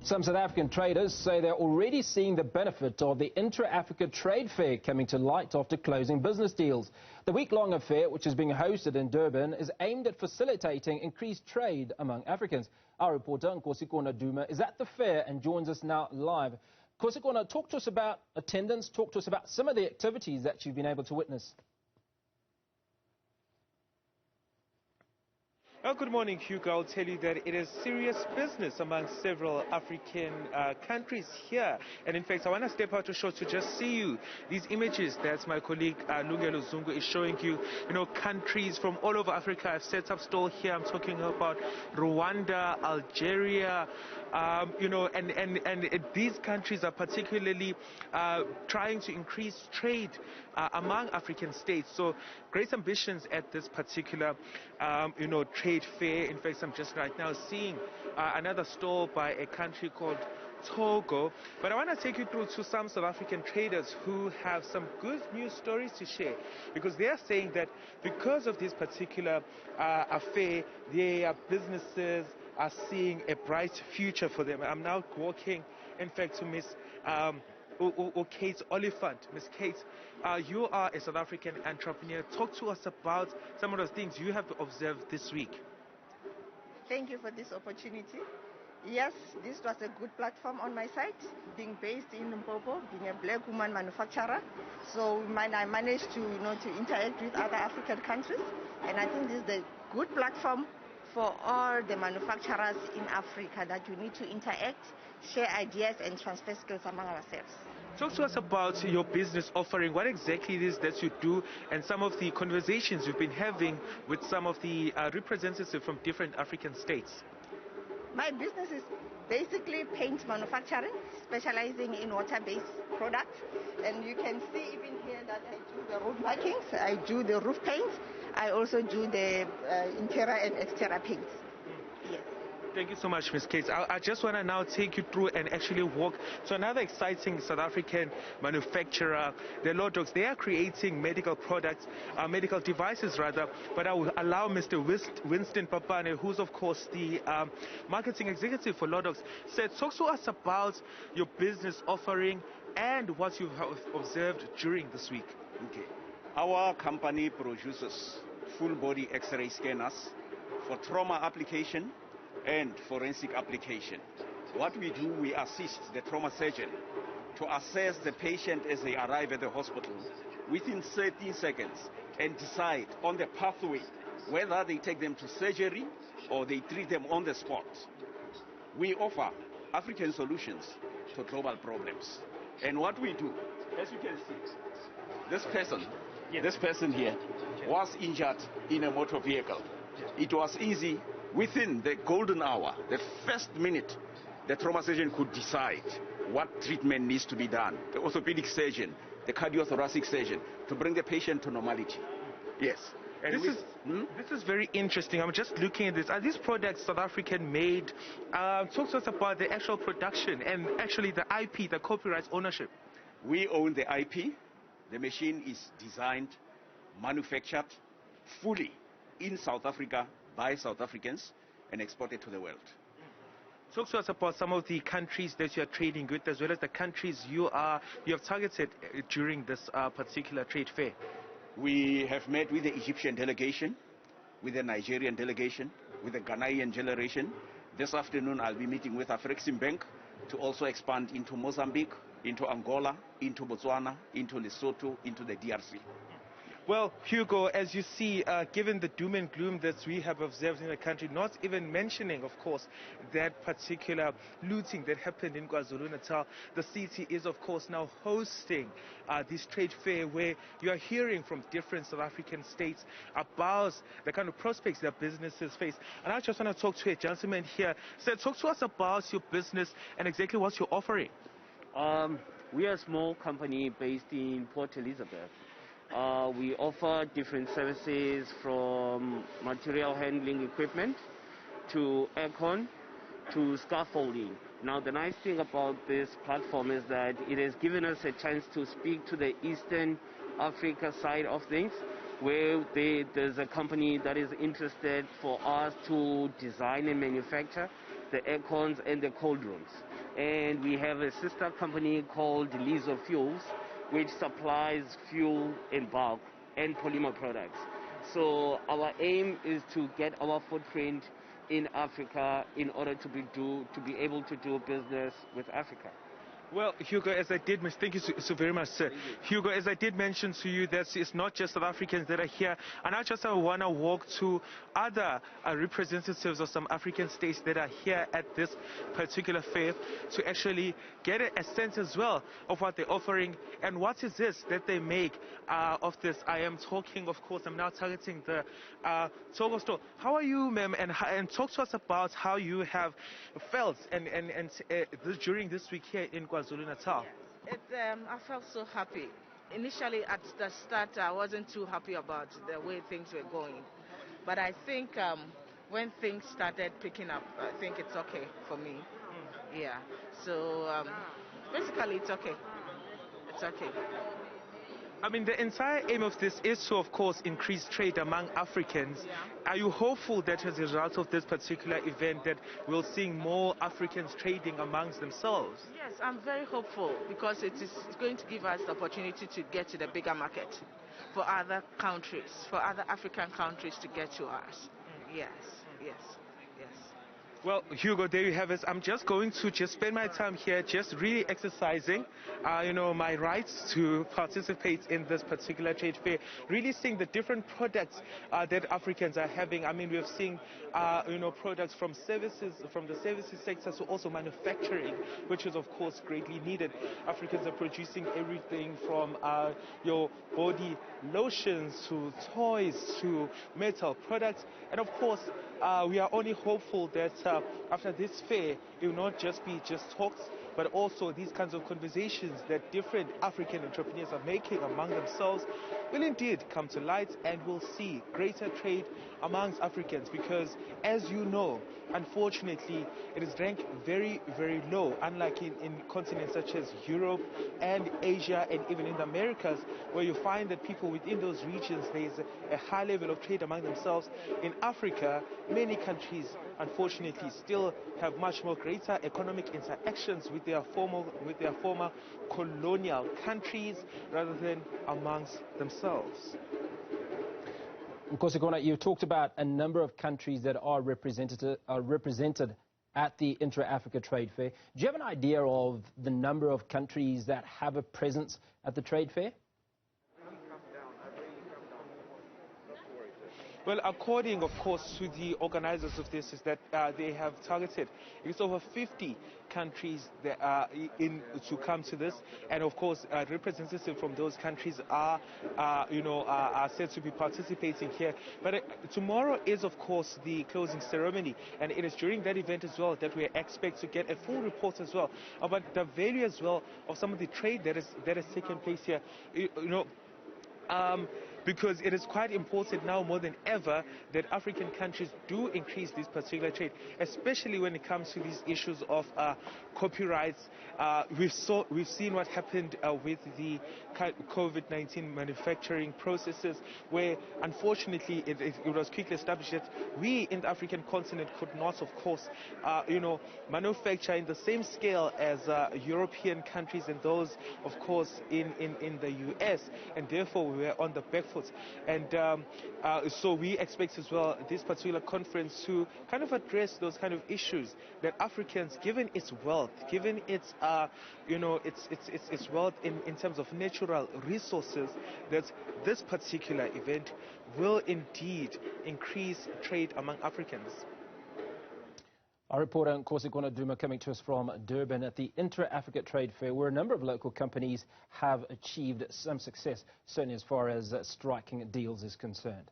Some South African traders say they're already seeing the benefit of the Intra-Africa Trade Fair coming to light after closing business deals. The week-long affair, which is being hosted in Durban, is aimed at facilitating increased trade among Africans. Our reporter, Nkosikhona Duma, is at the fair and joins us now live. Nkosikhona, talk to us about attendance, talk to us about some of the activities that you've been able to witness. Well, good morning, Hugo. I'll tell you that it is serious business among several African countries here. And in fact, I want to step out to show to just see you these images that my colleague Lungelo Zungu is showing you. You know, countries from all over Africa have set up store here. I'm talking about Rwanda, Algeria, you know, and these countries are particularly trying to increase trade among African states. So great ambitions at this particular, you know, trade fair. In fact, I'm just right now seeing another store by a country called Togo. But I want to take you through to some South African traders who have some good news stories to share, because they are saying that because of this particular affair, their businesses are seeing a bright future for them. I'm now walking, in fact, to Miss Kate Oliphant. Miss Kate, you are a South African entrepreneur. Talk to us about some of those things you have observed this week. Thank you for this opportunity. Yes, this was a good platform on my side, being based in Limpopo, being a black woman manufacturer. So I managed to, to interact with other African countries, and I think this is a good platform for all the manufacturers in Africa, that you need to interact, share ideas, and transfer skills among ourselves. Talk to us about your business offering, what exactly it is that you do, and some of the conversations you've been having with some of the representatives from different African states. My business is basically paint manufacturing, specializing in water-based products. And you can see even here that I do the roof markings, I do the roof paints, I also do the interior and exterior paints. Yes. Thank you so much, Ms. Kate. I just want to now take you through and actually walk to another exciting South African manufacturer, the Lodox. They are creating medical products, medical devices rather, but I will allow Mr. Winston Papane, who's of course the marketing executive for Lodox, said, talk to us about your business offering and what you've observed during this week. Okay. Our company produces full body X-ray scanners for trauma application and forensic application. What we do, we assist the trauma surgeon to assess the patient as they arrive at the hospital within 30 seconds and decide on the pathway whether they take them to surgery or they treat them on the spot. We offer African solutions to global problems. And what we do, as you can see, this person here was injured in a motor vehicle. It was easy. Within the golden hour, the first minute, the trauma surgeon could decide what treatment needs to be done. The orthopedic surgeon, the cardiothoracic surgeon, to bring the patient to normality. Yes. And this is very interesting. I'm just looking at this. Are these products South African made? Talk to us about the actual production and actually the IP, the copyright ownership. We own the IP. The machine is designed, manufactured fully in South Africa by South Africans and exported to the world. Talk to us about some of the countries that you are trading with, as well as the countries you have targeted during this particular trade fair. We have met with the Egyptian delegation, with the Nigerian delegation, with the Ghanaian delegation. This afternoon I'll be meeting with Afrexim Bank to also expand into Mozambique, into Angola, into Botswana, into Lesotho, into the DRC. Well, Hugo, as you see, given the doom and gloom that we have observed in the country, not even mentioning, of course, that particular looting that happened in KwaZulu-Natal, the city is, of course, now hosting this trade fair where you are hearing from different South African states about the kind of prospects that businesses face. And I just want to talk to a gentleman here. So talk to us about your business and exactly what you're offering. We are a small company based in Port Elizabeth. We offer different services from material handling equipment to aircon to scaffolding. Now, the nice thing about this platform is that it has given us a chance to speak to the Eastern Africa side of things, where there's a company that is interested for us to design and manufacture the aircons and the cold rooms. And we have a sister company called Lizo Fuels, which supplies fuel in bulk and polymer products. So our aim is to get our footprint in Africa in order to be able to do business with Africa. Well, Hugo, as I did mention, thank you so very much, sir. Hugo, as I did mention to you, that it's not just South Africans that are here, and I just want to walk to other representatives of some African states that are here at this particular fair to actually get a sense as well of what they're offering and what is this that they make of this. I am talking, of course, I'm now targeting the Togo store. How are you, ma'am? And talk to us about how you have felt during this week here in KwaZulu-Natal. I felt so happy. Initially, at the start, I wasn't too happy about the way things were going. But I think when things started picking up, I think it's okay for me. Yeah. So basically, it's okay. It's okay. I mean, the entire aim of this is to, of course, increase trade among Africans. Yeah. Are you hopeful that as a result of this particular event that we'll see more Africans trading amongst themselves? Yes, I'm very hopeful because it is going to give us the opportunity to get to the bigger market for other countries, for other African countries to get to us. Yes, yes, yes. Well, Hugo, there you have it. I'm just going to spend my time here just really exercising, my rights to participate in this particular trade fair, really seeing the different products that Africans are having. I mean, we have seen, products from the services sector to also manufacturing, which is, of course, greatly needed. Africans are producing everything from your body lotions to toys to metal products. And, of course, we are only hopeful that after this fair, it will not just be talks, but also these kinds of conversations that different African entrepreneurs are making among themselves will indeed come to light, and we'll see greater trade amongst Africans because, as you know, unfortunately, it is ranked very, very low, unlike in continents such as Europe and Asia and even in the Americas, where you find that people within those regions, there is a high level of trade among themselves. In Africa, many countries, unfortunately, still have much more greater economic interactions with their former colonial countries rather than amongst themselves. Nkosikhona, you talked about a number of countries that are represented at the Intra-Africa Trade Fair. Do you have an idea of the number of countries that have a presence at the trade fair? Well, according, of course, to the organizers of this, is that they have targeted it's over 50 countries that are to come to this, and of course, representatives from those countries are said to be participating here. But tomorrow is, of course, the closing ceremony, and it is during that event as well that we expect to get a full report as well about the value as well of some of the trade that has taken place here. Because it is quite important now more than ever that African countries do increase this particular trade, especially when it comes to these issues of copyrights. We've seen what happened with the COVID-19 manufacturing processes, where unfortunately it was quickly established that we in the African continent could not, of course, manufacture in the same scale as European countries and those, of course, in the US, and therefore we were on the back foot. And so we expect as well this particular conference to kind of address those kind of issues that Africans, given its wealth, given its its wealth in terms of natural resources, that this particular event will indeed increase trade among Africans. Our reporter Nkosikhona Duma coming to us from Durban at the Intra-Africa Trade Fair, where a number of local companies have achieved some success, certainly as far as striking deals is concerned.